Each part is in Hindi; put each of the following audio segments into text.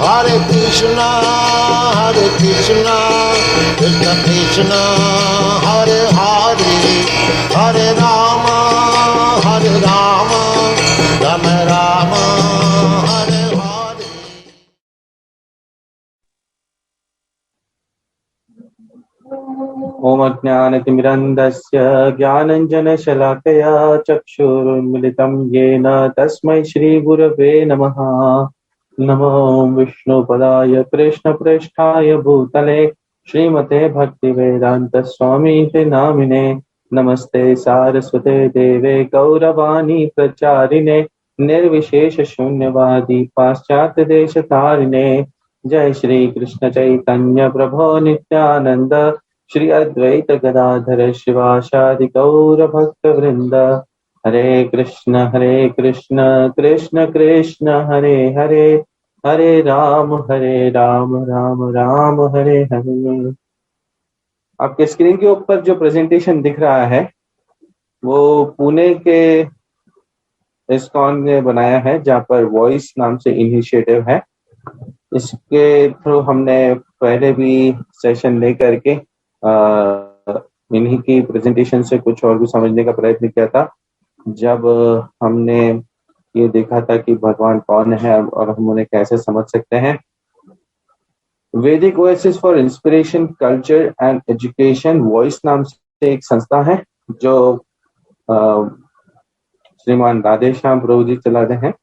Hare Krishna, Krishna Krishna, Hare Hare, Hare Rama, Rama Rama, Hare Hare. ओम अज्ञानतिमिरन्धस्य ज्ञानञ्जनशलाकया चक्षुरुन्मिलितं येन तस्मै श्रीगुरवे नमः। नमो विष्णुपदाय कृष्णप्रेष्ठाय भूतले श्रीमते भक्तिवेदान्तस्वामीति नामिने। नमस्ते सारस्वते देवे गौरवाणी प्रचारिणे निर्विशेषशून्यवादी पाश्चात्यदेशतारिणे। जय श्री कृष्ण चैतन्य प्रभो नित्यानंद श्री अद्वैत गदाधर शिवासादि गौर भक्त वृंद। हरे कृष्ण कृष्ण कृष्ण हरे हरे, हरे राम राम राम हरे हरे। आपके स्क्रीन के ऊपर जो प्रेजेंटेशन दिख रहा है वो पुणे के इस्कॉन ने बनाया है, जहाँ पर वॉइस नाम से इनिशिएटिव है। इसके थ्रू हमने पहले भी सेशन लेकर के इन्हीं की प्रेजेंटेशन से कुछ और भी समझने का प्रयत्न किया था। जब हमने ये देखा था कि भगवान कौन है और हम उन्हें कैसे समझ सकते हैं। वैदिक oasis for inspiration culture and education voice नाम से एक संस्था है जो श्रीमान राधेश्याम प्रभु जी चला रहे हैं।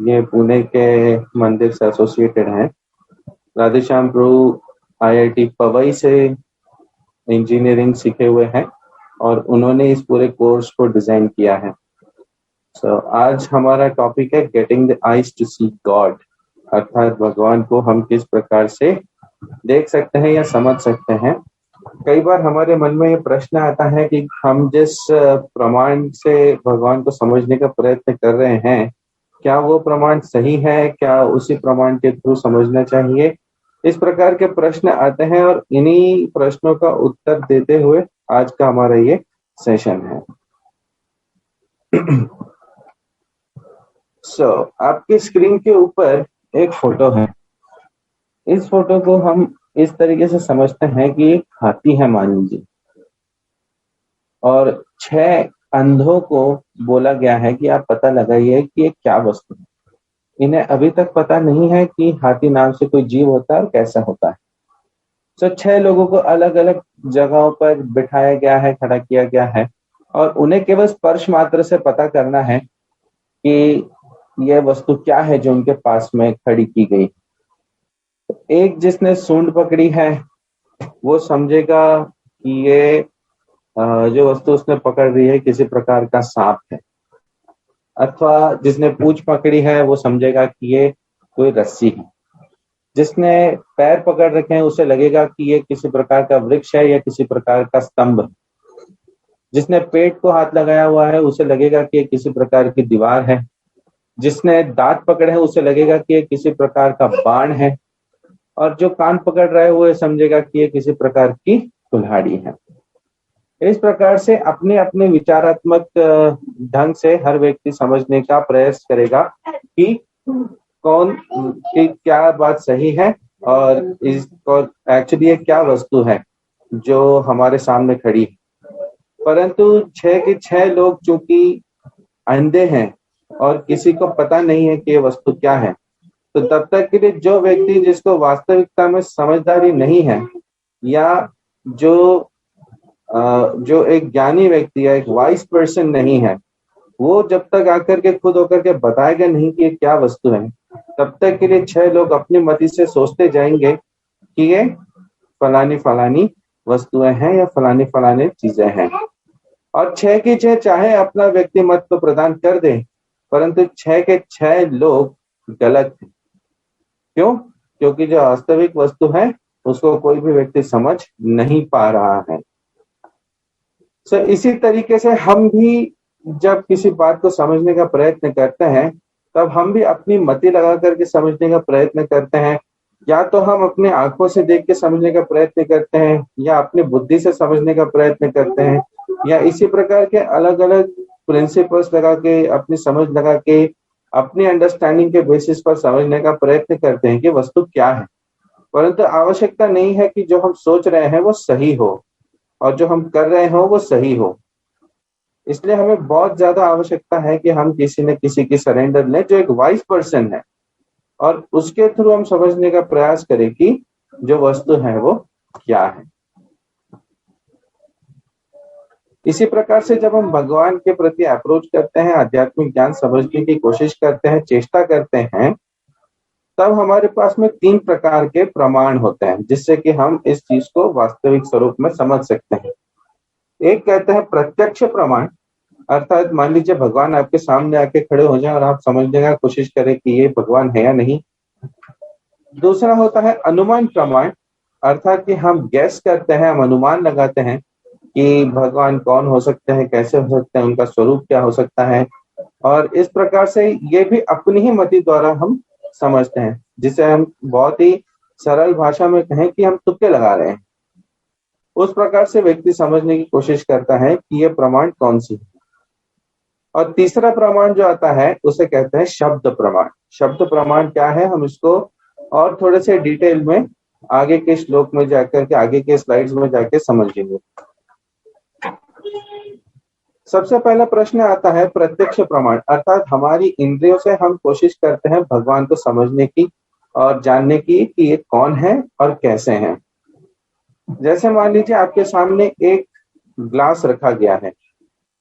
ये पुणे के मंदिर से एसोसिएटेड हैं। राधेश्याम प्रभु IIT पवई से इंजीनियरिंग सीखे हुए हैं और उन्होंने इस पूरे कोर्स को डिजाइन किया है। आज हमारा टॉपिक है getting the eyes to see God, अर्थात भगवान को हम किस प्रकार से देख सकते हैं या समझ सकते हैं। कई बार हमारे मन में ये प्रश्न आता है कि हम जिस प्रमाण से भगवान को समझने का प्रयत्न कर रहे हैं, क्या वो प्रमाण सही है, क्या उसी प्रमाण के थ्रू समझना चाहिए। इस प्रकार के प्रश्न आते हैं और इन्हीं प्रश्नों का उत्तर देते हुए आज का हमारा ये सेशन है। आपके स्क्रीन के ऊपर एक फोटो है। इस फोटो को हम इस तरीके से समझते हैं कि एक हाथी है मान लीजिए, और 6 अंधों को बोला गया है कि आप पता लगाइए कि ये क्या वस्तु है। इन्हें अभी तक पता नहीं है कि हाथी नाम से कोई जीव होता है और कैसा होता है। 6 लोगों को अलग अलग जगहों पर बिठाया गया है, खड़ा किया गया है, और उन्हें केवल स्पर्श मात्र से पता करना है कि यह वस्तु क्या है जो उनके पास में खड़ी की गई। एक जिसने सूंड पकड़ी है वो समझेगा कि ये जो वस्तु उसने पकड़ रही है किसी प्रकार का सांप है, अथवा जिसने पूंछ पकड़ी है वो समझेगा कि ये कोई रस्सी है। जिसने पैर पकड़ रखे हैं उसे लगेगा कि ये किसी प्रकार का वृक्ष है या किसी प्रकार का स्तंभ है। जिसने पेट को हाथ लगाया हुआ है उसे लगेगा कि ये किसी प्रकार की दीवार है। जिसने दांत पकड़े हैं उसे लगेगा कि ये किसी प्रकार का बाण है, और जो कान पकड़ रहे हुए समझेगा कि ये किसी प्रकार की कुल्हाड़ी है। इस प्रकार से अपने अपने विचारात्मक ढंग से हर व्यक्ति समझने का प्रयास करेगा कि कौन की क्या बात सही है और इसको एक्चुअली ये क्या वस्तु है जो हमारे सामने खड़ी है। परंतु 6 के 6 लोग चूंकि अंधे हैं और किसी को पता नहीं है कि ये वस्तु क्या है, तो तब तक के लिए जो व्यक्ति जिसको वास्तविकता में समझदारी नहीं है, या जो एक ज्ञानी व्यक्ति है, एक वाइज पर्सन नहीं है, वो जब तक आकर के खुद होकर के बताएगा नहीं कि ये क्या वस्तु है, तब तक के लिए 6 लोग अपनी मति से सोचते जाएंगे कि ये फलानी फलानी वस्तुएं हैं या फलानी चीजें हैं। और 6 के 6 चाहे अपना व्यक्ति मत तो प्रदान कर दे, परंतु 6 के 6 लोग गलत हैं। क्यों? क्योंकि जो वास्तविक वस्तु है उसको कोई भी व्यक्ति समझ नहीं पा रहा है। इसी तरीके से हम भी जब किसी बात को समझने का प्रयत्न करते हैं तब हम भी अपनी मति लगा करके समझने का प्रयत्न करते हैं। या तो हम अपने आंखों से देख के समझने का प्रयत्न करते हैं, या अपनी बुद्धि से समझने का प्रयत्न करते हैं, या इसी प्रकार के अलग अलग प्रिंसिपल्स लगा के अपनी समझ लगा के अपनी अंडरस्टैंडिंग के बेसिस पर समझने का प्रयत्न करते हैं कि वस्तु क्या है, परंतु आवश्यकता नहीं है कि जो हम सोच रहे हैं वो सही हो और जो हम कर रहे हो वो सही हो। इसलिए हमें बहुत ज्यादा आवश्यकता है कि हम किसी न किसी की सरेंडर लें जो एक वाइज पर्सन है, और उसके थ्रू हम समझने का प्रयास करें कि जो वस्तु है वो क्या है। इसी प्रकार से जब हम भगवान के प्रति अप्रोच करते हैं, आध्यात्मिक ज्ञान समझने की कोशिश करते हैं, चेष्टा करते हैं, तब हमारे पास में 3 प्रकार के प्रमाण होते हैं जिससे कि हम इस चीज को वास्तविक स्वरूप में समझ सकते हैं। एक कहते हैं प्रत्यक्ष प्रमाण, अर्थात मान लीजिए भगवान आपके सामने आके खड़े हो जाए और आप समझने का कोशिश करें कि ये भगवान है या नहीं। दूसरा होता है अनुमान प्रमाण, अर्थात कि हम गैस करते हैं, हम अनुमान लगाते हैं कि भगवान कौन हो सकते हैं, कैसे हो सकते हैं, उनका स्वरूप क्या हो सकता है, और इस प्रकार से ये भी अपनी ही मति द्वारा हम समझते हैं, जिसे हम बहुत ही सरल भाषा में कहें कि हम तुक्के लगा रहे हैं। उस प्रकार से व्यक्ति समझने की कोशिश करता है कि ये प्रमाण कौन सी है। और तीसरा प्रमाण जो आता है उसे कहते हैं शब्द प्रमाण। शब्द प्रमाण क्या है, हम इसको और थोड़े से डिटेल में आगे के श्लोक में जाकर के, आगे के स्लाइड्स में जाके समझेंगे। सबसे पहला प्रश्न आता है प्रत्यक्ष प्रमाण, अर्थात हमारी इंद्रियों से हम कोशिश करते हैं भगवान को समझने की और जानने की कि ये कौन है और कैसे हैं। जैसे मान लीजिए आपके सामने एक ग्लास रखा गया है,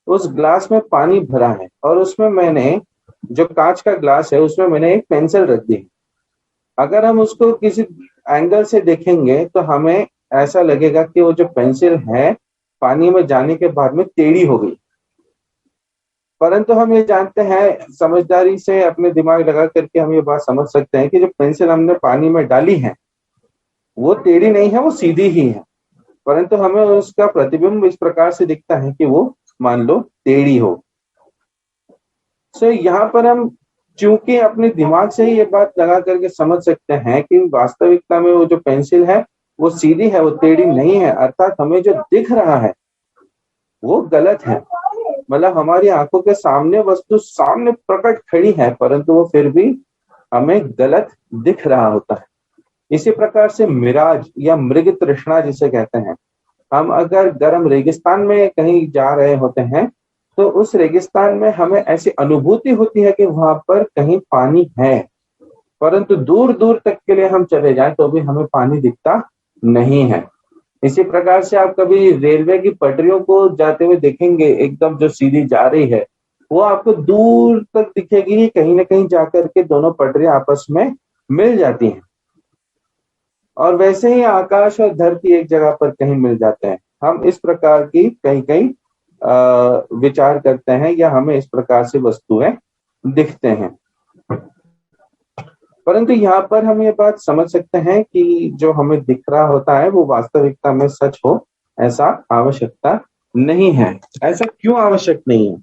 उस ग्लास में पानी भरा है और उसमें मैंने, जो कांच का ग्लास है, उसमें मैंने एक पेंसिल रख दी। अगर हम उसको किसी एंगल से देखेंगे तो हमें ऐसा लगेगा कि वो जो पेंसिल है पानी में जाने के बाद में टेढ़ी हो गई, परंतु हम ये जानते हैं, समझदारी से अपने दिमाग लगा करके हम ये बात समझ सकते हैं कि जो पेंसिल हमने पानी में डाली है वो टेढ़ी नहीं है, वो सीधी ही है, परंतु हमें उसका प्रतिबिंब इस प्रकार से दिखता है कि वो मान लो टेढ़ी हो। सो यहाँ पर हम चूंकि अपने दिमाग से ही ये बात लगा करके समझ सकते हैं कि वास्तविकता में वो जो पेंसिल है वो सीधी है, वो टेढ़ी नहीं है, अर्थात हमें जो दिख रहा है वो गलत है। मतलब हमारी आंखों के सामने वस्तु सामने प्रकट खड़ी है, परंतु वो फिर भी हमें गलत दिख रहा होता है। इसी प्रकार से मिराज या मृग तृष्णा जिसे कहते हैं, हम अगर गर्म रेगिस्तान में कहीं जा रहे होते हैं तो उस रेगिस्तान में हमें ऐसी अनुभूति होती है कि वहां पर कहीं पानी है, परंतु दूर दूर तक के लिए हम चले जाएं तो भी हमें पानी दिखता नहीं है। इसी प्रकार से आप कभी रेलवे की पटरियों को जाते हुए देखेंगे, एकदम जो सीधी जा रही है वो आपको दूर तक दिखेगी, कहीं ना कहीं जाकर के दोनों पटरियां आपस में मिल जाती हैं। और वैसे ही आकाश और धरती एक जगह पर कहीं मिल जाते हैं। हम इस प्रकार की कहीं कहीं विचार करते हैं या हमें इस प्रकार से वस्तुएं दिखते हैं, परंतु यहाँ पर हम ये बात समझ सकते हैं कि जो हमें दिख रहा होता है वो वास्तविकता में सच हो, ऐसा आवश्यकता नहीं है। ऐसा क्यों आवश्यक नहीं है?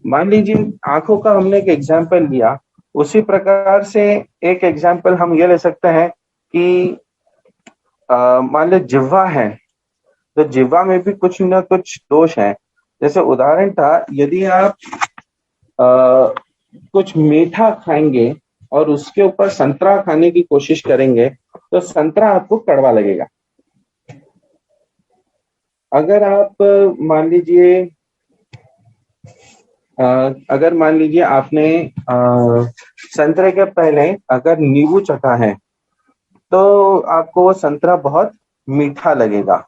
मान लीजिए आंखों का हमने एक एग्जाम्पल लिया, उसी प्रकार से एक एग्जाम्पल हम ये ले सकते हैं कि मान लो जिह्वा है, तो जिह्वा में भी कुछ ना कुछ दोष है। जैसे उदाहरण था, यदि आप कुछ मीठा खाएंगे और उसके ऊपर संतरा खाने की कोशिश करेंगे तो संतरा आपको कड़वा लगेगा। अगर आप मान लीजिए आपने संतरे के पहले अगर नींबू चखा है तो आपको वो संतरा बहुत मीठा लगेगा।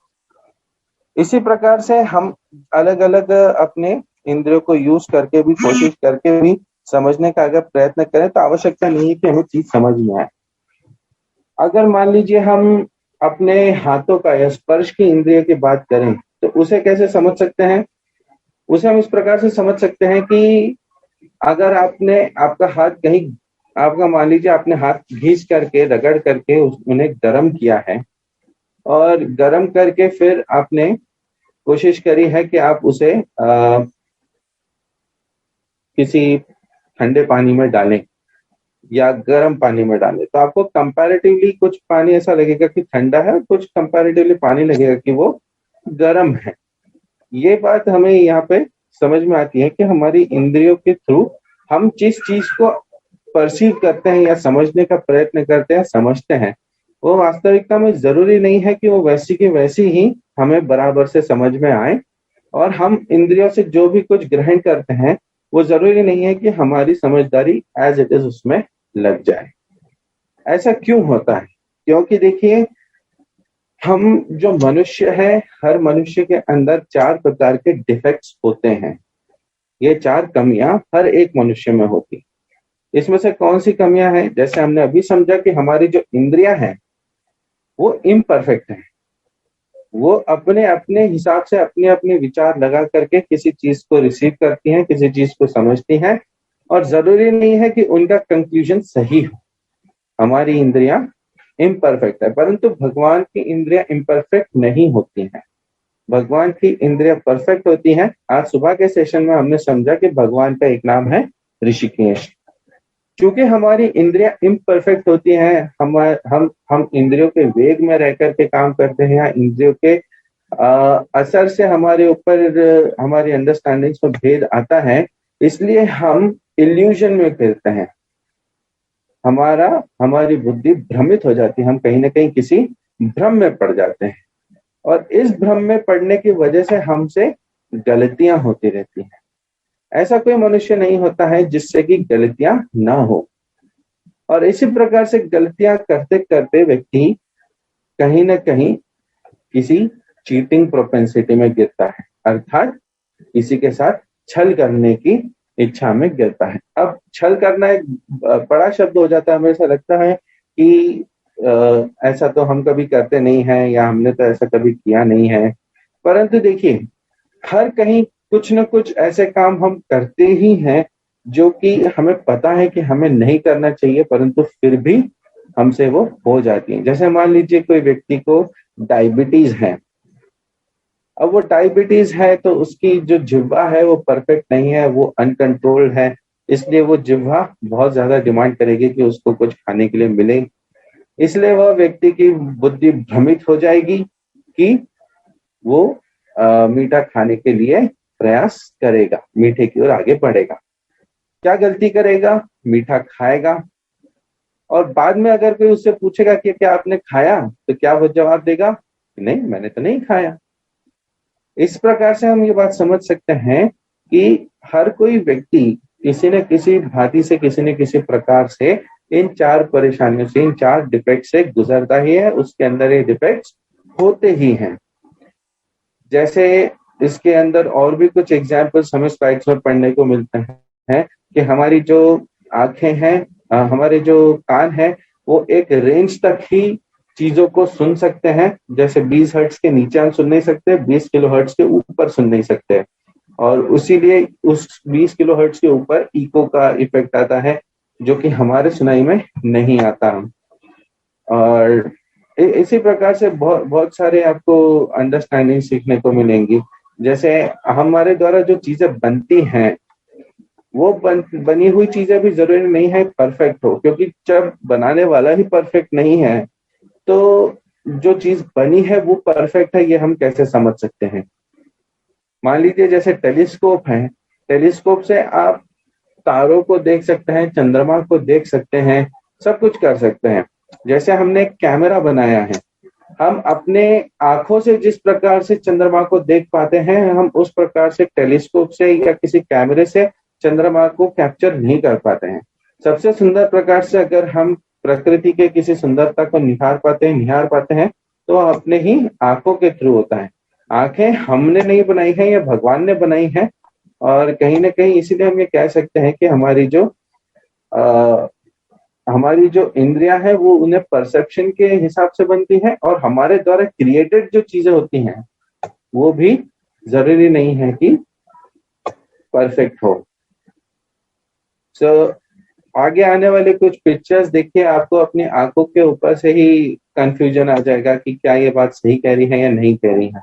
इसी प्रकार से हम अलग अलग अपने इंद्रियों को यूज करके भी, कोशिश करके भी समझने का अगर प्रयत्न करें तो आवश्यकता नहीं है कि हमें चीज समझ में आए। अगर मान लीजिए हम अपने हाथों का या स्पर्श की इंद्रिय की बात करें तो उसे कैसे समझ सकते हैं? उसे हम इस प्रकार से समझ सकते हैं कि अगर आपका हाथ कहीं, आपका मान लीजिए आपने हाथ घींच करके, रगड़ करके उन्हें गर्म किया है और गर्म करके फिर आपने कोशिश करी है कि आप उसे किसी ठंडे पानी में डालें या गर्म पानी में डालें, तो आपको कंपैरेटिवली कुछ पानी ऐसा लगेगा कि ठंडा है, कुछ कंपैरेटिवली पानी लगेगा कि वो गर्म है। ये बात हमें यहाँ पे समझ में आती है कि हमारी इंद्रियों के थ्रू हम जिस चीज को परसीव करते हैं या समझने का प्रयत्न करते हैं, समझते हैं, वो वास्तविकता में जरूरी नहीं है कि वो वैसी की वैसी ही हमें बराबर से समझ में आए, और हम इंद्रियों से जो भी कुछ ग्रहण करते हैं वो जरूरी नहीं है कि हमारी समझदारी एज इट इज उसमें लग जाए। ऐसा क्यों होता है? क्योंकि देखिए, हम जो मनुष्य है, हर मनुष्य के अंदर 4 प्रकार के डिफेक्ट्स होते हैं। ये 4 कमियां हर एक मनुष्य में होती। इसमें से कौन सी कमियां हैं? जैसे हमने अभी समझा कि हमारी जो इंद्रियां हैं वो इम्परफेक्ट है, वो अपने अपने हिसाब से अपने अपने विचार लगा करके किसी चीज को रिसीव करती हैं, किसी चीज को समझती हैं, और जरूरी नहीं है कि उनका कंक्लूजन सही हो। हमारी इंद्रियां इम्परफेक्ट है, परंतु भगवान की इंद्रियां इम्परफेक्ट नहीं होती हैं। भगवान की इंद्रियां परफेक्ट होती हैं। आज सुबह के सेशन में हमने समझा कि भगवान का एक नाम है ऋषिकेश। क्योंकि हमारी इंद्रियां इम्परफेक्ट होती हैं, हम इंद्रियों के वेग में रह करके काम करते हैं, या इंद्रियों के असर से हमारे ऊपर हमारी अंडरस्टैंडिंग में भेद आता है, इसलिए हम इल्यूजन में फिरते हैं। हमारी बुद्धि भ्रमित हो जाती है, हम कहीं ना कहीं किसी भ्रम में पड़ जाते हैं, और इस भ्रम में पड़ने की वजह से हमसे गलतियां होती रहती हैं। ऐसा कोई मनुष्य नहीं होता है जिससे कि गलतियां ना हो, और इसी प्रकार से गलतियां करते करते व्यक्ति कहीं ना कहीं किसी चीटिंग प्रोपेंसिटी में गिरता है, अर्थात किसी के साथ छल करने की इच्छा में गिरता है। अब छल करना एक बड़ा शब्द हो जाता है, हमें ऐसा लगता है कि ऐसा तो हम कभी करते नहीं है, या हमने तो ऐसा कभी किया नहीं है। परंतु देखिए, हर कहीं कुछ न कुछ ऐसे काम हम करते ही हैं जो कि हमें पता है कि हमें नहीं करना चाहिए, परंतु फिर भी हमसे वो हो जाती है। जैसे मान लीजिए कोई व्यक्ति को डायबिटीज है। अब वो डायबिटीज है तो उसकी जो जिह्वा है वो परफेक्ट नहीं है, वो अनकंट्रोल्ड है, इसलिए वो जिह्वा बहुत ज्यादा डिमांड करेगी कि उसको कुछ खाने के लिए मिले। इसलिए वह व्यक्ति की बुद्धि भ्रमित हो जाएगी कि वो मीठा खाने के लिए प्रयास करेगा, मीठे की ओर आगे बढ़ेगा। क्या गलती करेगा? मीठा खाएगा, और बाद में अगर कोई उससे पूछेगा कि क्या आपने खाया, तो क्या वो जवाब देगा? नहीं, मैंने तो नहीं खाया। इस प्रकार से हम ये बात समझ सकते हैं कि हर कोई व्यक्ति किसी न किसी भांति से, किसी न किसी प्रकार से इन 4 परेशानियों से, इन 4 डिफेक्ट से गुजरता ही है। उसके अंदर ये डिफेक्ट्स होते ही हैं। जैसे इसके अंदर और भी कुछ एग्जाम्पल्स हमें स्लाइड्स में पढ़ने को मिलते हैं कि हमारी जो आंखें हैं, हमारे जो कान है, वो एक रेंज तक ही चीजों को सुन सकते हैं। जैसे 20 हर्ट्ज के नीचे हम सुन नहीं सकते, 20 किलो हर्ट्ज के ऊपर सुन नहीं सकते, और उसीलिए उस 20 किलो हर्ट्ज के ऊपर इको का इफेक्ट आता है, जो कि हमारे सुनाई में नहीं आता। और इसी प्रकार से बहुत बहुत सारे आपको अंडरस्टैंडिंग सीखने को मिलेंगी। जैसे हमारे द्वारा जो चीजें बनती हैं, वो बनी हुई चीजें भी जरूरी नहीं है परफेक्ट हो, क्योंकि जब बनाने वाला ही परफेक्ट नहीं है तो जो चीज बनी है वो परफेक्ट है, ये हम कैसे समझ सकते हैं? मान लीजिए जैसे टेलीस्कोप है, टेलीस्कोप से आप तारों को देख सकते हैं, चंद्रमा को देख सकते हैं, सब कुछ कर सकते हैं। जैसे हमने एक कैमरा बनाया है, हम अपने आंखों से जिस प्रकार से चंद्रमा को देख पाते हैं, हम उस प्रकार से टेलीस्कोप से या किसी कैमरे से चंद्रमा को कैप्चर नहीं कर पाते हैं। सबसे सुंदर प्रकार से अगर हम प्रकृति के किसी सुंदरता को निहार पाते हैं तो अपने ही आंखों के थ्रू होता है। आंखें हमने नहीं बनाई है, या भगवान ने बनाई है, और कहीं ना कहीं इसीलिए हम ये कह सकते हैं कि हमारी जो इंद्रियां हैं वो उन्हें परसेप्शन के हिसाब से बनती है, और हमारे द्वारा क्रिएटेड जो चीजें होती हैं वो भी जरूरी नहीं है कि परफेक्ट हो। सो आगे आने वाले कुछ पिक्चर्स देखिए, आपको अपनी आंखों के ऊपर से ही कंफ्यूजन आ जाएगा कि क्या ये बात सही कह रही है या नहीं कह रही है।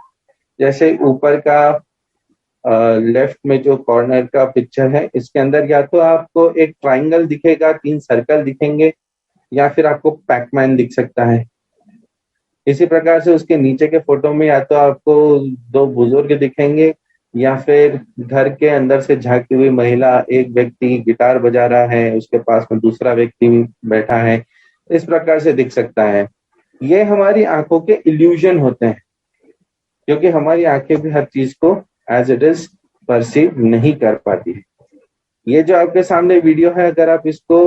जैसे ऊपर का लेफ्ट में जो कॉर्नर का पिक्चर है, इसके अंदर या तो आपको एक ट्राइंगल दिखेगा, 3 सर्कल दिखेंगे, या फिर आपको पैकमैन दिख सकता है। इसी प्रकार से उसके नीचे के फोटो में या तो आपको 2 बुजुर्ग दिखेंगे, या फिर घर के अंदर से झांकती हुई महिला, एक व्यक्ति गिटार बजा रहा है, उसके पास में दूसरा व्यक्ति भी बैठा है, इस प्रकार से दिख सकता है। ये हमारी आंखों के इल्यूजन होते हैं, क्योंकि हमारी आंखें भी हर चीज को एज इट इज परसीव नहीं कर पाती है। ये जो आपके सामने वीडियो है, अगर आप इसको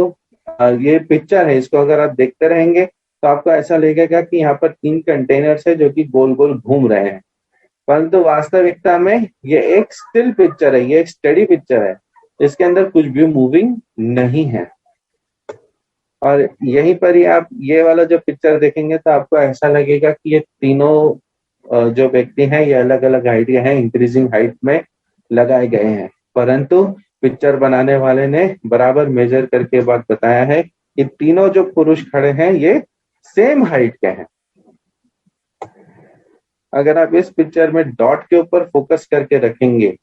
ये पिक्चर है, इसको अगर आप देखते रहेंगे तो आपको ऐसा लगेगा कि यहाँ पर 3 कंटेनर्स है जो कि गोल गोल घूम रहे हैं, परंतु वास्तविकता में ये एक स्टिल पिक्चर है, ये एक स्टडी पिक्चर है, इसके अंदर कुछ भी मूविंग नहीं है। और यहीं पर ही आप ये वाला जो पिक्चर देखेंगे तो आपको ऐसा लगेगा कि ये तीनों जो व्यक्ति हैं ये अलग अलग हाइट के हैं, इंक्रीजिंग हाइट में लगाए गए हैं, परंतु पिक्चर बनाने वाले ने बराबर मेजर करके बात बताया है कि तीनों जो पुरुष खड़े हैं ये सेम हाइट के हैं। अगर आप इस पिक्चर में डॉट के ऊपर फोकस करके रखेंगे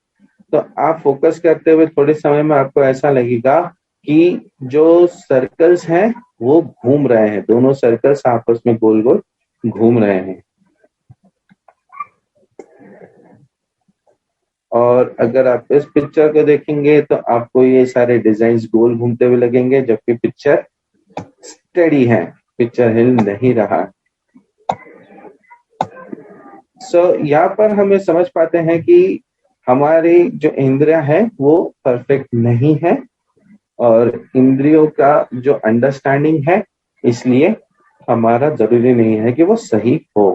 तो आप फोकस करते हुए थोड़े समय में आपको ऐसा लगेगा कि जो सर्कल्स हैं वो घूम रहे हैं, दोनों सर्कल्स आपस में गोल गोल घूम रहे हैं। और अगर आप इस पिक्चर को देखेंगे तो आपको ये सारे डिजाइन्स गोल घूमते हुए लगेंगे, जबकि पिक्चर स्टेडी है, पिक्चर हिल नहीं रहा। यहाँ पर हमें समझ पाते हैं कि हमारी जो इंद्रियां है वो परफेक्ट नहीं है, और इंद्रियों का जो अंडरस्टैंडिंग है इसलिए हमारा जरूरी नहीं है कि वो सही हो।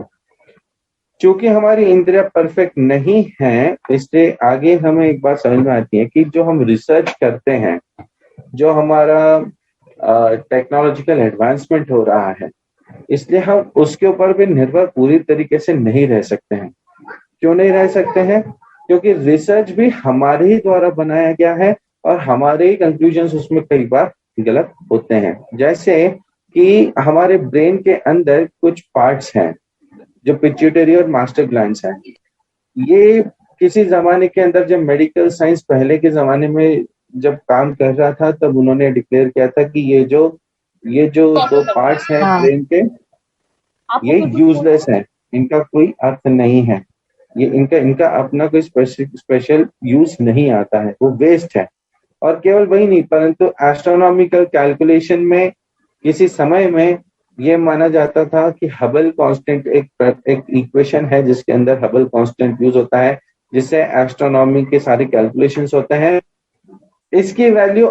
क्योंकि हमारी इंद्रियां परफेक्ट नहीं है, इसलिए आगे हमें एक बात समझ में आती है कि जो हम रिसर्च करते हैं, जो हमारा टेक्नोलॉजिकल एडवांसमेंट हो रहा है, इसलिए हम उसके ऊपर भी निर्भर पूरी तरीके से नहीं रह सकते हैं। क्यों नहीं रह सकते हैं? क्योंकि रिसर्च भी हमारे ही द्वारा बनाया गया है और हमारे ही कंक्लूजन्स उसमें कई बार गलत होते हैं। जैसे कि हमारे ब्रेन के अंदर कुछ पार्ट्स हैं जो पिट्यूटरी और मास्टर ग्लैंड्स हैं। ये किसी जमाने के अंदर जब मेडिकल साइंस पहले के जमाने में जब काम कर रहा था, तब उन्होंने डिक्लेयर किया था कि ये जो 2 पार्ट्स हैं ब्रेन के, ये यूजलेस है, इनका कोई अर्थ नहीं है, ये इनका अपना कोई स्पेशल यूज नहीं आता है, वो वेस्ट है। और केवल वही नहीं, परंतु एस्ट्रोनॉमिकल कैलकुलेशन में किसी समय में ये माना जाता था कि हबल कांस्टेंट एक इक्वेशन है जिसके अंदर हबल कांस्टेंट यूज होता है, जिससे एस्ट्रोनॉमी के सारे कैलकुलेशंस होते हैं। इसकी वैल्यू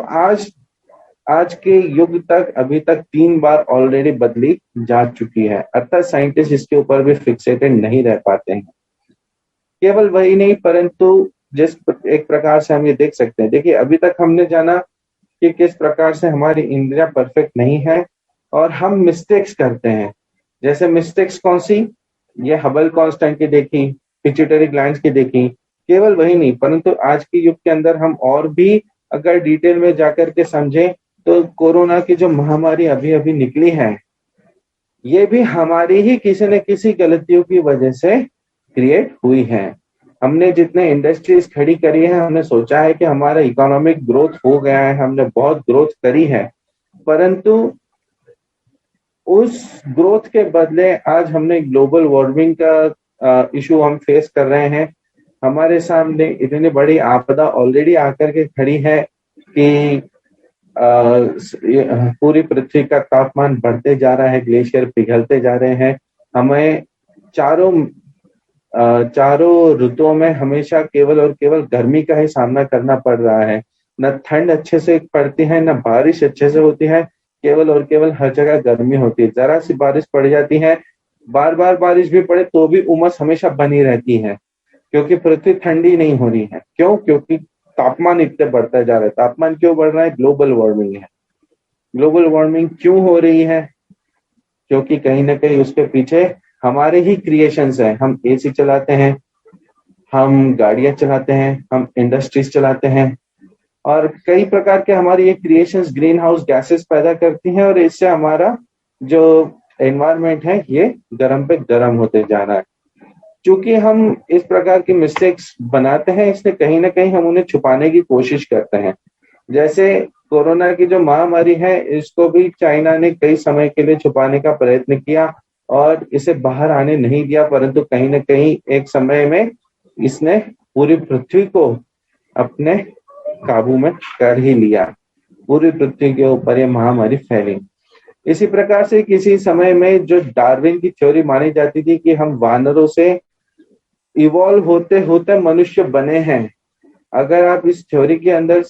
आज के युग तक अभी तक 3 बार ऑलरेडी बदली जा चुकी है, अर्थात साइंटिस्ट इसके ऊपर भी फिक्सेटेड नहीं रह पाते हैं। केवल वही नहीं, परंतु जिस एक प्रकार से हम ये देख सकते हैं, देखिए अभी तक हमने जाना कि किस प्रकार से हमारी इंद्रियां परफेक्ट नहीं है और हम मिस्टेक्स करते हैं। जैसे मिस्टेक्स कौन सी? ये हबल कांस्टेंट की देखी, पिट्यूटरी ग्लैंड्स की देखी। केवल वही नहीं, परंतु आज के युग के अंदर हम और भी अगर डिटेल में जाकर के समझें तो कोरोना की जो महामारी अभी अभी निकली है, ये भी हमारी ही किसी न किसी गलतियों की वजह से क्रिएट हुई है। हमने जितने इंडस्ट्रीज खड़ी करी है, हमने सोचा है कि हमारा इकोनॉमिक ग्रोथ हो गया है, हमने बहुत ग्रोथ करी है, परंतु उस ग्रोथ के बदले आज हमने ग्लोबल वार्मिंग का इशू हम फेस कर रहे हैं। हमारे सामने इतनी बड़ी आपदा ऑलरेडी आकर के खड़ी है कि पूरी पृथ्वी का तापमान बढ़ते जा रहा है, ग्लेशियर पिघलते जा रहे हैं। हमें चारों ऋतुओं में हमेशा केवल और केवल गर्मी का ही सामना करना पड़ रहा है। न ठंड अच्छे से पड़ती है, न बारिश अच्छे से होती है, केवल और केवल हर जगह गर्मी होती है। जरा सी बारिश पड़ जाती है, बार बार बारिश भी पड़े तो भी उमस हमेशा बनी रहती है, क्योंकि पृथ्वी ठंडी नहीं हो रही है। क्यों? क्योंकि तापमान इतने बढ़ता जा रहा है। तापमान क्यों बढ़ रहा है? ग्लोबल वार्मिंग है। ग्लोबल वार्मिंग क्यों हो रही है? क्योंकि कहीं ना कहीं उसके पीछे हमारे ही क्रिएशंस हैं। हम एसी चलाते हैं, हम गाड़ियां चलाते हैं, हम इंडस्ट्रीज चलाते हैं, और कई प्रकार के हमारी ये क्रिएशंस ग्रीन हाउस गैसेस पैदा करती हैं, और इससे हमारा जो एनवायरनमेंट है ये गर्म पे गर्म होते जा रहा है। क्योंकि हम इस प्रकार की मिस्टेक्स बनाते हैं, इसलिए कहीं ना कहीं हम उन्हें छुपाने की कोशिश करते हैं। जैसे कोरोना की जो महामारी है, इसको भी चाइना ने कई समय के लिए छुपाने का प्रयत्न किया और इसे बाहर आने नहीं दिया, परंतु कहीं ना कहीं एक समय में इसने पूरी पृथ्वी को अपने काबू में कर ही लिया। पूरी पृथ्वी के ऊपर ये महामारी फैली। इसी प्रकार से किसी समय में जो डार्विन की थ्योरी मानी जाती थी कि हम वानरों से इवॉल्व होते होते मनुष्य बने हैं, अगर आप इस थ्योरी के अंदर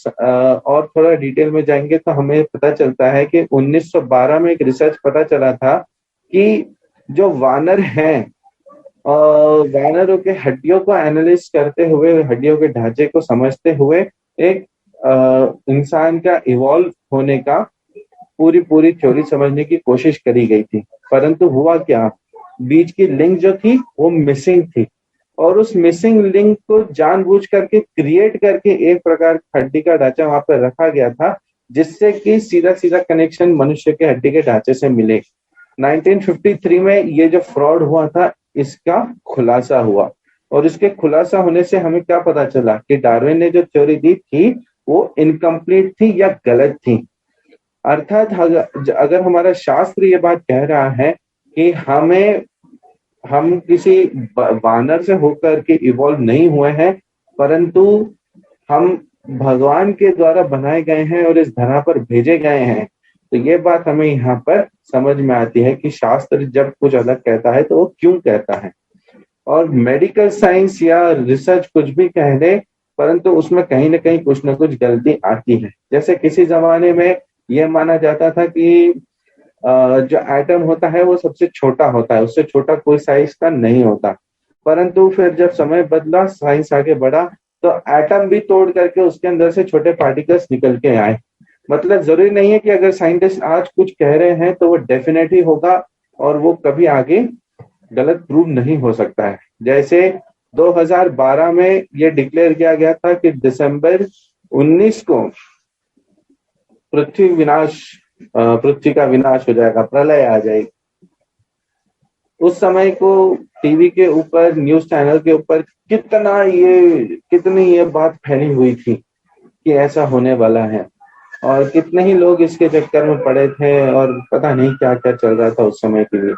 और थोड़ा डिटेल में जाएंगे तो हमें पता चलता है कि 1912 में एक रिसर्च पता चला था कि जो वानर हैं, वानरों के हड्डियों को एनालिसिस करते हुए, हड्डियों के ढांचे को समझते हुए एक इंसान का इवॉल्व होने का पूरी थ्योरी समझने की कोशिश करी गई थी। परंतु हुआ क्या, बीच की लिंक जो थी वो मिसिंग थी, और उस मिसिंग लिंक को जानबूझ करके क्रिएट करके एक प्रकार हड्डी का ढांचा वहां पर रखा गया था, जिससे कि सीधा सीधा कनेक्शन मनुष्य के हड्डी के ढांचे से मिले। 1953 में ये जो फ्रॉड हुआ था इसका खुलासा हुआ, और इसके खुलासा होने से हमें क्या पता चला कि डार्विन ने जो थ्योरी दी थी वो इनकम्प्लीट थी या गलत थी। अर्थात अगर हमारा शास्त्र ये बात कह रहा है कि हम किसी वानर से होकर के इवॉल्व नहीं हुए हैं, परंतु हम भगवान के द्वारा बनाए गए हैं और इस धरा पर भेजे गए हैं, तो ये बात हमें यहाँ पर समझ में आती है कि शास्त्र जब कुछ अलग कहता है तो वो क्यों कहता है। और मेडिकल साइंस या रिसर्च कुछ भी कह दे, परंतु उसमें कहीं ना कहीं कुछ ना कुछ गलती आती है। जैसे किसी जमाने में यह माना जाता था कि जो एटम होता है वो सबसे छोटा होता है, उससे छोटा कोई साइज का नहीं होता। परंतु फिर जब समय बदला, साइंस आगे बढ़ा, तो एटम भी तोड़ करके उसके अंदर से छोटे पार्टिकल्स निकल के आए। मतलब जरूरी नहीं है कि अगर साइंटिस्ट आज कुछ कह रहे हैं तो वो डेफिनेट ही होगा, और वो कभी आगे गलत प्रूव नहीं हो सकता है। जैसे 2012 में ये डिक्लेयर किया गया था कि दिसंबर 19 को पृथ्वी का विनाश हो जाएगा, प्रलय आ जाएगी। उस समय को टीवी के ऊपर, न्यूज चैनल के ऊपर कितनी ये बात फैली हुई थी कि ऐसा होने वाला है, और कितने ही लोग इसके चक्कर में पड़े थे, और पता नहीं क्या क्या चल रहा था उस समय के लिए।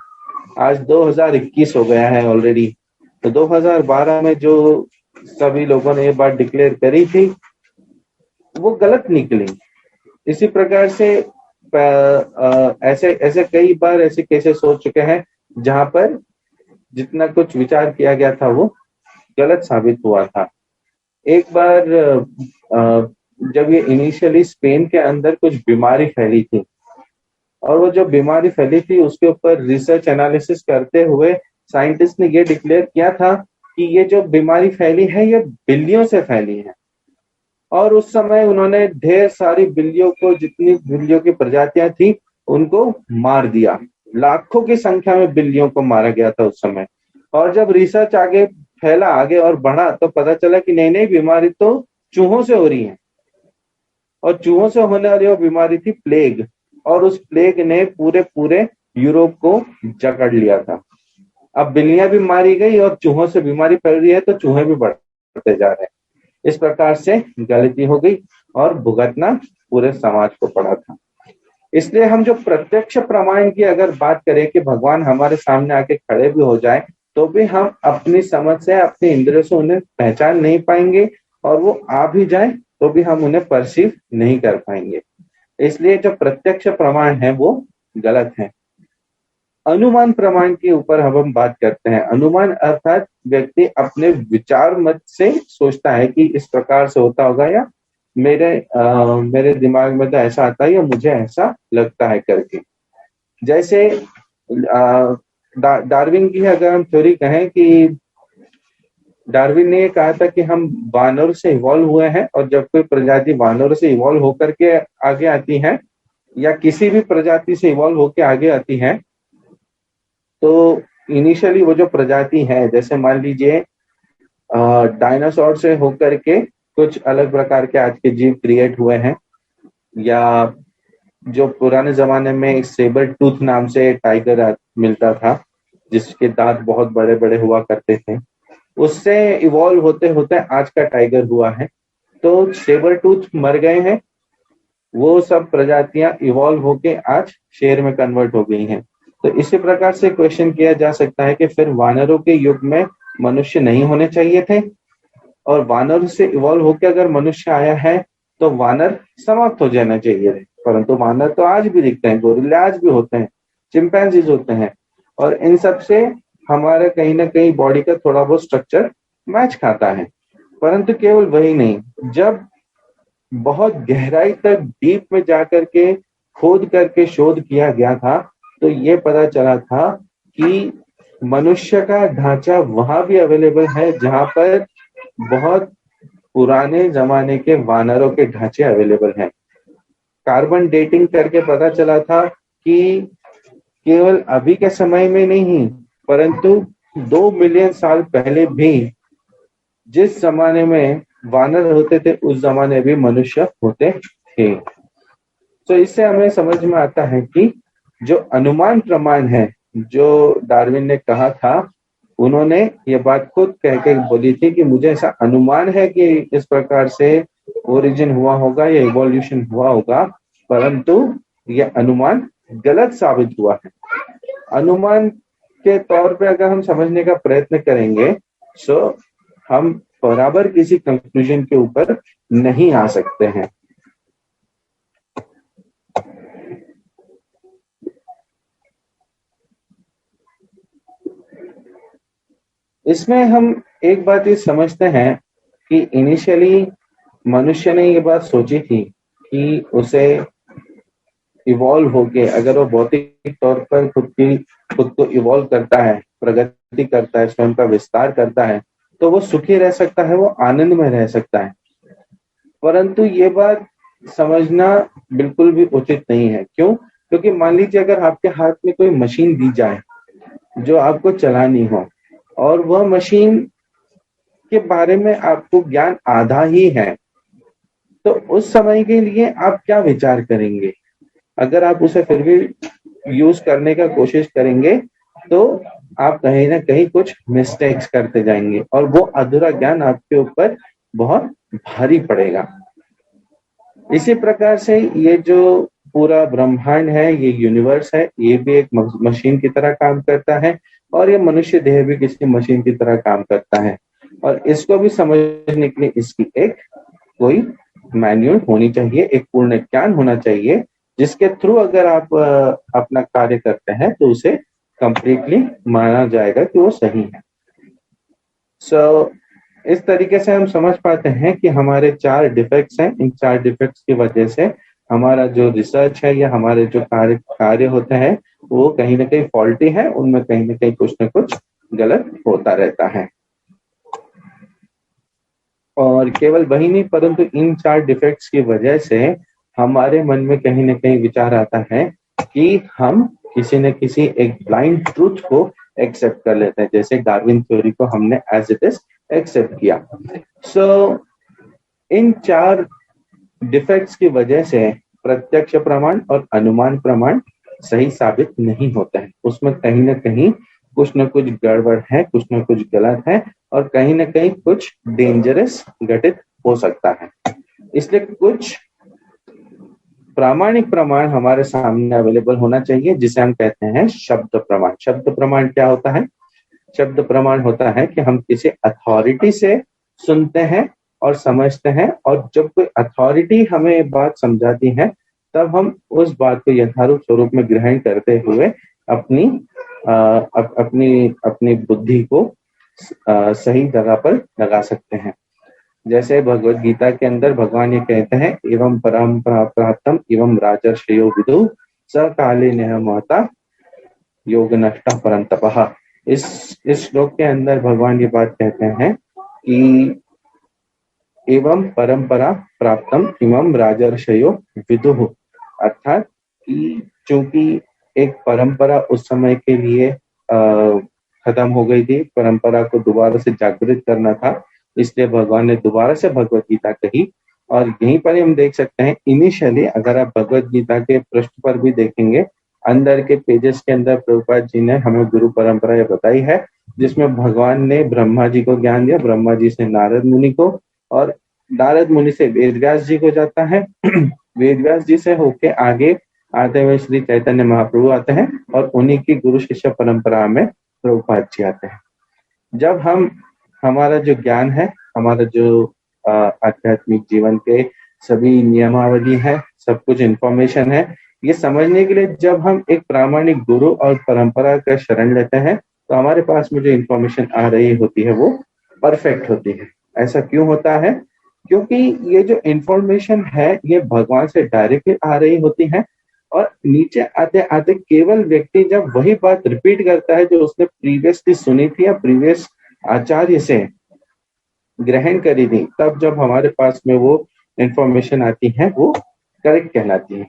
आज 2021 हो गया है ऑलरेडी, तो 2012 में जो सभी लोगों ने ये बात डिक्लेयर करी थी वो गलत निकली। इसी प्रकार से ऐसे कई बार ऐसे केसेस हो चुके हैं जहां पर जितना कुछ विचार किया गया था वो गलत साबित हुआ था। एक बार जब ये इनिशियली स्पेन के अंदर कुछ बीमारी फैली थी, और वो जो बीमारी फैली थी उसके ऊपर रिसर्च एनालिसिस करते हुए साइंटिस्ट ने ये डिक्लेयर किया था कि ये जो बीमारी फैली है ये बिल्लियों से फैली है। और उस समय उन्होंने ढेर सारी बिल्लियों को, जितनी बिल्लियों की प्रजातियां थी उनको मार दिया। लाखों की संख्या में बिल्लियों को मारा गया था उस समय। और जब रिसर्च आगे फैला, आगे और बढ़ा, तो पता चला कि नई बीमारी तो चूहों से हो रही है, और चूहों से होने वाली वो बीमारी थी प्लेग, और उस प्लेग ने पूरे यूरोप को जकड़ लिया था। अब बिल्लियां भी मारी गई और चूहों से बीमारी फैल रही है, तो चूहे भी बढ़ते जा रहे हैं। इस प्रकार से गलती हो गई और भुगतना पूरे समाज को पड़ा था। इसलिए हम जो प्रत्यक्ष प्रमाण की अगर बात करें कि भगवान हमारे सामने आके खड़े भी हो जाए, तो भी हम अपनी समझ से, अपने इंद्रियों से उन्हें पहचान नहीं पाएंगे, और वो आ भी जाए तो भी हम उन्हें परसीव नहीं कर पाएंगे। इसलिए जो प्रत्यक्ष प्रमाण है वो गलत है। अनुमान प्रमाण के ऊपर हम बात करते हैं। अनुमान अर्थात व्यक्ति अपने विचार मत से सोचता है कि इस प्रकार से होता होगा, या मेरे दिमाग में तो ऐसा आता है, या मुझे ऐसा लगता है करके। जैसे डार्विन की अगर हम थ्योरी कहें कि डार्विन ने कहा था कि हम वानर से इवॉल्व हुए हैं, और जब कोई प्रजाति वानर से इवॉल्व होकर के आगे आती है, या किसी भी प्रजाति से इवॉल्व होकर आगे आती है, तो इनिशियली वो जो प्रजाति है, जैसे मान लीजिए डायनासोर से होकर के कुछ अलग प्रकार के आज के जीव क्रिएट हुए हैं, या जो पुराने जमाने में सेबर टूथ नाम से टाइगर मिलता था जिसके दांत बहुत बड़े बड़े हुआ करते थे, उससे इवॉल्व होते होते आज का टाइगर हुआ है। तो सेबर टूथ मर गए हैं, वो सब प्रजातियां इवॉल्व होके आज शेर में कन्वर्ट हो गई हैं। तो इसी प्रकार से क्वेश्चन किया जा सकता है कि फिर वानरों के युग में मनुष्य नहीं होने चाहिए थे, और वानर से इवॉल्व होकर अगर मनुष्य आया है तो वानर समाप्त हो जाना चाहिए, परंतु वानर तो आज भी दिखते हैं, गोरिल्ले आज भी होते हैं, चिंपैंजीज होते हैं, और इन सब से हमारा कहीं ना कहीं बॉडी का थोड़ा बहुत स्ट्रक्चर मैच खाता है। परंतु केवल वही नहीं, जब बहुत गहराई तक डीप में जाकर के खोद करके शोध किया गया था तो ये पता चला था कि मनुष्य का ढांचा वहां भी अवेलेबल है जहां पर बहुत पुराने जमाने के वानरों के ढांचे अवेलेबल हैं। कार्बन डेटिंग करके पता चला था कि केवल अभी के समय में नहीं, परंतु 2 मिलियन साल पहले भी जिस जमाने में वानर होते थे उस जमाने भी मनुष्य होते थे। तो इससे हमें समझ में आता है कि जो अनुमान प्रमाण है, जो डार्विन ने कहा था, उन्होंने ये बात खुद कह के बोली थी कि मुझे ऐसा अनुमान है कि इस प्रकार से ओरिजिन हुआ होगा या इवोल्यूशन हुआ होगा, परंतु यह अनुमान गलत साबित हुआ है। अनुमान के तौर पे अगर हम समझने का प्रयत्न करेंगे तो हम बराबर किसी कंक्लूजन के ऊपर नहीं आ सकते हैं। इसमें हम एक बात ये समझते हैं कि इनिशियली मनुष्य ने ये बात सोची थी कि उसे इवॉल्व होके अगर वो भौतिक तौर पर खुद को इवॉल्व करता है, प्रगति करता है, स्वयं का विस्तार करता है, तो वो सुखी रह सकता है, वो आनंद में रह सकता है। परंतु ये बात समझना बिल्कुल भी उचित नहीं है। क्यों? क्योंकि मान लीजिए अगर आपके हाथ में कोई मशीन दी जाए जो आपको चलानी हो और वह मशीन के बारे में आपको ज्ञान आधा ही है, तो उस समय के लिए आप क्या विचार करेंगे? अगर आप उसे फिर भी यूज करने का कोशिश करेंगे तो आप कहीं ना कहीं कुछ मिस्टेक्स करते जाएंगे और वो अधूरा ज्ञान आपके ऊपर बहुत भारी पड़ेगा। इसी प्रकार से ये जो पूरा ब्रह्मांड है, ये यूनिवर्स है, ये भी एक मशीन की तरह काम करता है और ये मनुष्य देह भी किसी मशीन की तरह काम करता है। और इसको भी समझने के लिए इसकी एक कोई मैन्युअल होनी चाहिए, एक पूर्ण ज्ञान होना चाहिए, जिसके थ्रू अगर आप अपना कार्य करते हैं तो उसे कंप्लीटली माना जाएगा कि वो सही है। सो इस तरीके से हम समझ पाते हैं कि हमारे 4 डिफेक्ट्स हैं। इन 4 डिफेक्ट्स की वजह से हमारा जो रिसर्च है या हमारे जो कार्य होते हैं वो कहीं ना कहीं फॉल्टी है, उनमें कहीं ना कहीं कुछ ना कुछ गलत होता रहता है। और केवल वही नहीं, परंतु इन 4 डिफेक्ट्स की वजह से हमारे मन में कहीं ना कहीं विचार आता है कि हम किसी न किसी एक ब्लाइंड ट्रूथ को एक्सेप्ट कर लेते हैं, जैसे डार्विन थ्योरी को हमने एज इट इज एक्सेप्ट किया। सो इन 4 डिफेक्ट्स की वजह से प्रत्यक्ष प्रमाण और अनुमान प्रमाण सही साबित नहीं होते हैं। उसमें कहीं ना कहीं कुछ न कुछ गड़बड़ है, कुछ न कुछ गलत है और कहीं ना कहीं कुछ डेंजरस घटित हो सकता है। इसलिए कुछ प्रामाणिक प्रमाण हमारे सामने अवेलेबल होना चाहिए, जिसे हम कहते हैं शब्द प्रमाण। शब्द प्रमाण क्या होता है? शब्द प्रमाण होता है कि हम किसी अथॉरिटी से सुनते हैं और समझते हैं, और जब कोई अथॉरिटी हमें बात समझाती है तब हम उस बात को यथारूप स्वरूप में ग्रहण करते हुए अपनी अपनी बुद्धि को सही जगह पर लगा सकते हैं। जैसे भगवत गीता के अंदर भगवान ये कहते हैं, एवं परम्परा प्राप्तम एवं राजर्षयो विदु स काले नेह महता योग नष्टा परंतपः। इस श्लोक के अंदर भगवान ये बात कहते हैं कि एवं परंपरा प्राप्तम एवं राजर्षयो विदुः, अर्थात कि चूंकि एक परंपरा उस समय के लिए खत्म हो गई थी, परंपरा को दोबारा से जागृत करना था, इसलिए भगवान ने दोबारा से भगवत गीता कही। और यहीं पर हम देख सकते हैं इनिशियली अगर आप भगवत गीता के पृष्ठ पर भी देखेंगे, अंदर के पेजेस के अंदर प्रभुपाद जी ने हमें गुरु परंपरा ये बताई है, जिसमें भगवान ने ब्रह्मा जी को ज्ञान दिया, ब्रह्मा जी से नारद मुनि को, और नारद मुनि से वेदव्यास जी को जाता है, वेदव्यास जी से होके आगे आते हुए श्री चैतन्य महाप्रभु आते हैं और उन्हीं की गुरु शिष्य परंपरा में प्रभुपाद जी आते हैं। जब हम हमारा जो ज्ञान है हमारा जो आध्यात्मिक जीवन के सभी नियमावली है, सब कुछ इंफॉर्मेशन है, ये समझने के लिए जब हम एक प्रामाणिक गुरु और परंपरा का शरण लेते हैं तो हमारे पास में जो इंफॉर्मेशन आ रही होती है वो परफेक्ट होती है। ऐसा क्यों होता है? क्योंकि ये जो इंफॉर्मेशन है ये भगवान से डायरेक्टली आ रही होती है, और नीचे आते आते केवल व्यक्ति जब वही बात रिपीट करता है जो उसने प्रीवियसली सुनी थी या प्रीवियस आचार्य से ग्रहण करी थी, तब जब हमारे पास में वो इंफॉर्मेशन आती है वो करेक्ट कहलाती है।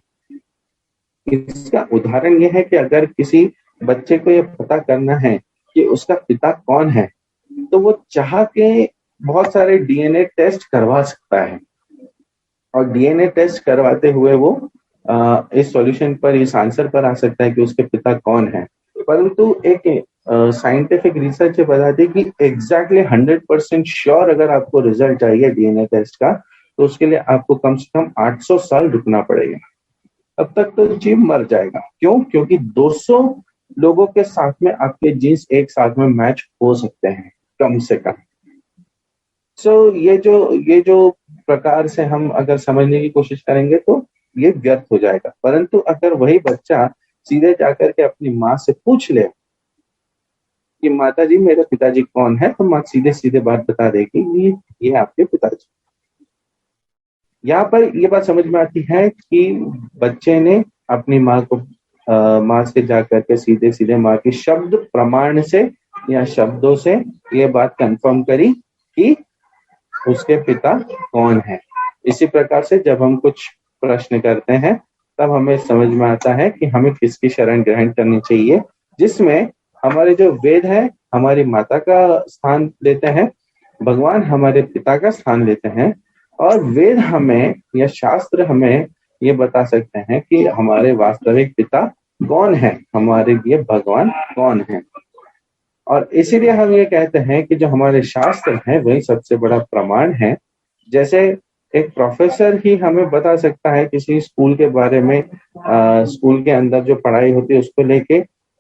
इसका उदाहरण ये है कि अगर किसी बच्चे को ये पता करना है कि उसका पिता कौन है, तो वो चाह के बहुत सारे डीएनए टेस्ट करवा सकता है, और डीएनए टेस्ट करवाते हुए वो इस सॉल्यूशन पर, इस आंसर पर आ सकता है कि उसके पिता कौन है। परंतु एक साइंटिफिक रिसर्च बताती है कि एग्जैक्टली 100% श्योर अगर आपको रिजल्ट चाहिए डीएनए टेस्ट का, तो उसके लिए आपको कम से कम 800 साल रुकना पड़ेगा। अब तक तो जीव मर जाएगा। क्यों? क्योंकि 200 लोगों के साथ में आपके जीन्स एक साथ में मैच हो सकते हैं कम से कम। ये जो प्रकार से हम अगर समझने की कोशिश करेंगे तो ये व्यर्थ हो जाएगा। परंतु अगर वही बच्चा सीधे जाकर के अपनी माँ से पूछ ले कि माता जी मेरे पिताजी कौन है, तो माँ सीधे सीधे बात बता देगी ये आपके पिताजी। यहाँ पर ये बात समझ में आती है कि बच्चे ने अपनी माँ को माँ से जाकर के सीधे सीधे माँ के शब्द प्रमाण से या शब्दों से ये बात कंफर्म करी कि उसके पिता कौन है। इसी प्रकार से जब हम कुछ प्रश्न करते हैं तब हमें समझ में आता है कि हमें किसकी शरण ग्रहण करनी चाहिए, जिसमें हमारे जो वेद है हमारी माता का स्थान लेते हैं, भगवान हमारे पिता का स्थान लेते हैं, और वेद हमें या शास्त्र हमें ये बता सकते हैं कि हमारे वास्तविक पिता कौन है, हमारे लिए भगवान कौन है। और इसीलिए हम ये कहते हैं कि जो हमारे शास्त्र हैं वही सबसे बड़ा प्रमाण है। जैसे एक प्रोफेसर ही हमें बता सकता है किसी स्कूल के बारे में, स्कूल के अंदर जो पढ़ाई होती है उसको लेके,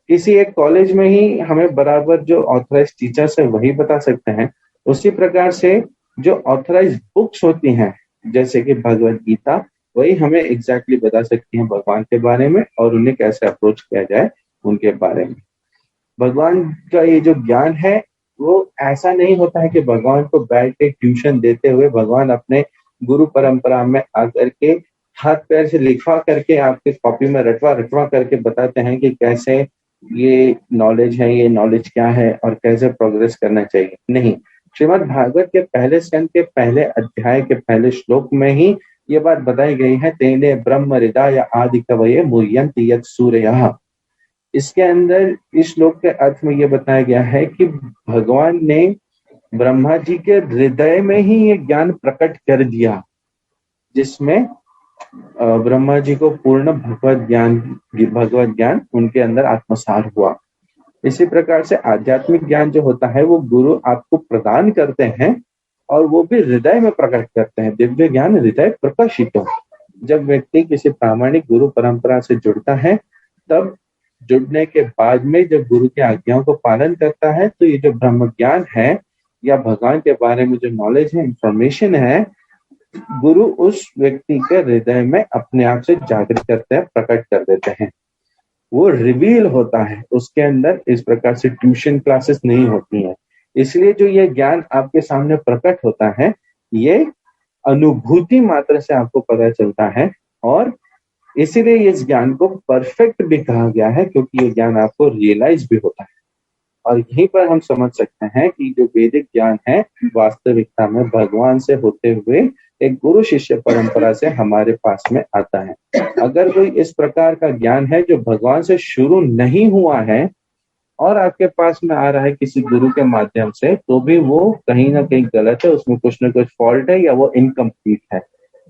किसी एक कॉलेज में ही हमें बराबर जो ऑथराइज टीचर्स है वही बता सकते हैं। उसी प्रकार से जो ऑथराइज बुक्स होती हैं जैसे कि भगवत गीता, वही हमें एग्जैक्टली बता सकती हैं भगवान के बारे में और उन्हें कैसे अप्रोच किया जाए उनके बारे में। भगवान का ये जो ज्ञान है वो ऐसा नहीं होता है कि भगवान को बैठ के ट्यूशन देते हुए भगवान अपने गुरु परंपरा में आकर के हाथ पैर से लिखवा करके आपके कॉपी में रटवा रटवा करके बताते हैं कि कैसे ये नॉलेज है, ये नॉलेज क्या है और कैसे प्रोग्रेस करना चाहिए। नहीं, श्रीमद् भागवत के पहले स्कंद के पहले अध्याय के पहले श्लोक में ही ये बात बताई गई है, तेने ब्रह्म हृदय आदि कवये मुह्यन्ति यत् सूरयः। इसके अंदर इस श्लोक के अर्थ में यह बताया गया है कि भगवान ने ब्रह्मा जी के हृदय में ही ये ज्ञान प्रकट कर दिया, जिसमें ब्रह्मा जी को पूर्ण भगवत ज्ञान उनके अंदर आत्मसात हुआ। इसी प्रकार से आध्यात्मिक ज्ञान जो होता है वो गुरु आपको प्रदान करते हैं और वो भी हृदय में प्रकट करते हैं। दिव्य ज्ञान हृदय प्रकाशितो। जब व्यक्ति किसी प्रामाणिक गुरु परंपरा से जुड़ता है, तब जुड़ने के बाद में जब गुरु की आज्ञाओं को पालन करता है, तो ये जो ब्रह्म ज्ञान है या भगवान के बारे में जो नॉलेज है, इंफॉर्मेशन है, गुरु उस व्यक्ति के हृदय में अपने आप से जागृत करते हैं, प्रकट कर देते हैं, वो रिवील होता है उसके अंदर। इस प्रकार से ट्यूशन क्लासेस नहीं होती हैं। इसलिए जो ये ज्ञान आपके सामने प्रकट होता है ये अनुभूति मात्र से आपको पता चलता है, और इसीलिए इस ज्ञान को परफेक्ट भी कहा गया है क्योंकि ये ज्ञान आपको रियलाइज भी होता है। और यहीं पर हम समझ सकते हैं कि जो वैदिक ज्ञान है वास्तविकता में भगवान से होते हुए एक गुरु शिष्य परंपरा से हमारे पास में आता है। अगर कोई इस प्रकार का ज्ञान है जो भगवान से शुरू नहीं हुआ है और आपके पास में आ रहा है किसी गुरु के माध्यम से, तो भी वो कहीं ना कहीं गलत है, उसमें कुछ ना कुछ फॉल्ट है या वो इनकम्प्लीट है।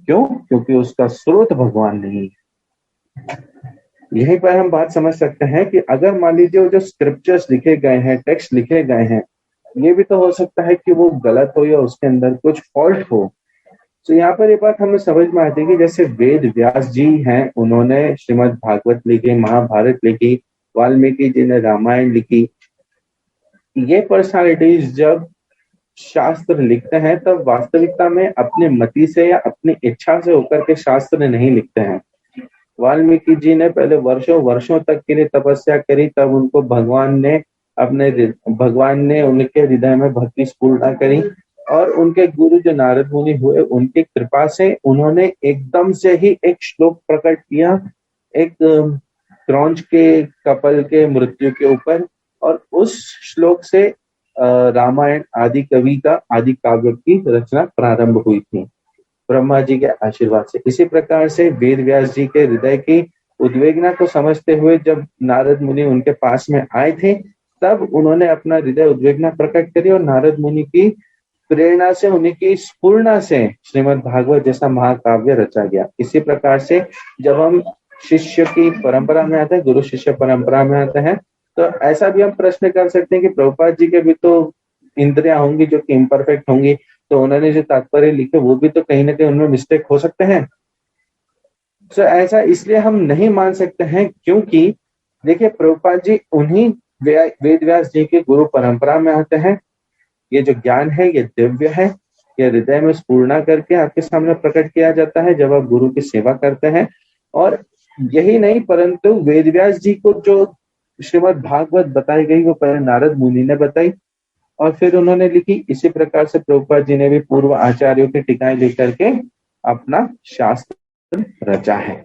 क्यों? क्योंकि उसका स्रोत भगवान नहीं है। यहीं पर हम बात समझ सकते हैं कि अगर मान लीजिए वो जो स्क्रिप्चर्स लिखे गए हैं, टेक्स्ट लिखे गए हैं, ये भी तो हो सकता है कि वो गलत हो या उसके अंदर कुछ फॉल्ट हो। तो यहाँ पर ये बात हमें समझ में आती है कि जैसे वेद व्यास जी हैं, उन्होंने श्रीमद् भागवत लिखी, महाभारत लिखी, वाल्मीकि जी ने रामायण लिखी। ये पर्सनालिटीज जब शास्त्र लिखते हैं तब वास्तविकता में अपने मति से या अपनी इच्छा से होकर के शास्त्र नहीं लिखते हैं। वाल्मीकि जी ने पहले वर्षों वर्षों तक के लिए तपस्या करी, तब उनको भगवान ने उनके हृदय में भक्ति स्फूर्णा करी, और उनके गुरु जो नारद मुनि हुए उनकी कृपा से उन्होंने एकदम से ही एक श्लोक प्रकट किया, एक क्रौंच के कपल के मृत्यु के ऊपर, और उस श्लोक से रामायण आदि आदि काव्य की रचना प्रारंभ हुई थी ब्रह्मा जी के आशीर्वाद से। इसी प्रकार से वेद व्यास जी के हृदय की उद्वेगना को समझते हुए जब नारद मुनि उनके पास में आए थे, तब उन्होंने अपना हृदय उद्वेगना प्रकट करी, और नारद मुनि की प्रेरणा से, उनकी स्फूर्णा से श्रीमद् भागवत जैसा महाकाव्य रचा गया। इसी प्रकार से जब हम शिष्य की परंपरा में आते हैं, गुरु शिष्य परंपरा में आते हैं, तो ऐसा भी हम प्रश्न कर सकते हैं कि प्रभुपाद जी के भी तो इंद्रियां होंगी जो कि इम्परफेक्ट होंगी, तो उन्होंने जो तात्पर्य लिखे वो भी तो कहीं ना कहीं उनमें मिस्टेक हो सकते हैं। तो ऐसा इसलिए हम नहीं मान सकते हैं, क्योंकि देखिए प्रभुपाद जी उन्हीं वेद व्यास जी के गुरु परंपरा में आते हैं। ये जो ज्ञान है ये दिव्य है, ये हृदय में स्फूर्णा करके आपके सामने प्रकट किया जाता है जब आप गुरु की सेवा करते हैं। और यही नहीं, परंतु वेद व्यास जी को जो श्रीमद् भागवत बताई गई वो पहले नारद मुनि ने बताई और फिर उन्होंने लिखी। इसी प्रकार से प्रभुपाद जी ने भी पूर्व आचार्यों की टीकाएं लेकर के अपना शास्त्र रचा है।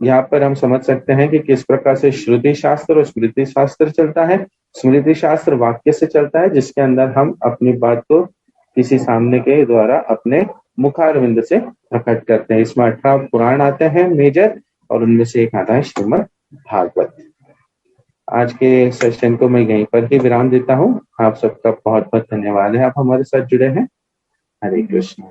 यहाँ पर हम समझ सकते हैं कि किस प्रकार से श्रुति शास्त्र और स्मृति शास्त्र चलता है। स्मृति शास्त्र वाक्य से चलता है, जिसके अंदर हम अपनी बात को किसी सामने के द्वारा अपने मुखारविंद से प्रकट करते हैं। इसमें 18 पुराण आते हैं मेजर, और उनमें से एक आता है श्रीमद् भागवत। आज के सेशन को मैं यहीं पर ही विराम देता हूँ। आप सबका बहुत बहुत धन्यवाद है, आप हमारे साथ जुड़े हैं। हरे कृष्ण।